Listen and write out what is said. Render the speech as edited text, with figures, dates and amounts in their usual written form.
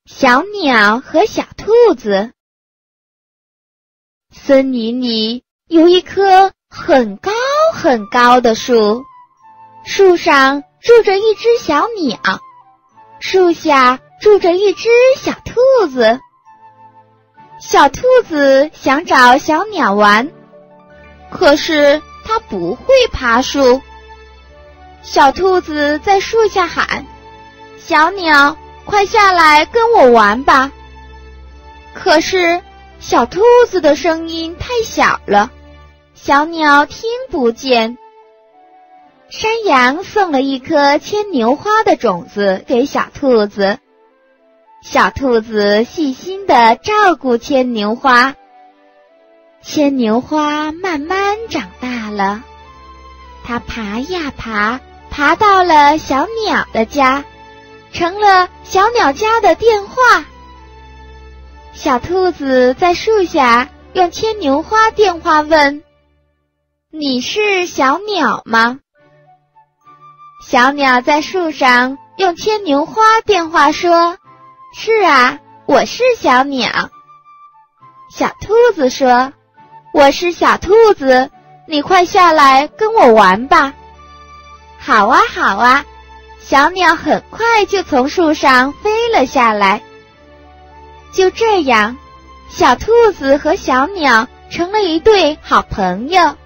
小鸟和小兔子。森林里有一棵很高很高的树，树上住着一只小鸟，树下住着一只小兔子。小兔子想找小鸟玩，可是它不会爬树。小兔子在树下喊：小鸟，快下来跟我玩吧。可是小兔子的声音太小了，小鸟听不见。山羊送了一颗牵牛花的种子给小兔子，小兔子细心地照顾牵牛花。牵牛花慢慢长大了，它爬呀爬，爬到了小鸟的家，成了小鸟家的电话。小兔子在树下用牵牛花电话问：你是小鸟吗？小鸟在树上用牵牛花电话说：是啊，我是小鸟。小兔子说：我是小兔子，你快下来跟我玩吧。好啊好啊，小鸟很快就从树上飞了下来。就这样，小兔子和小鸟成了一对好朋友。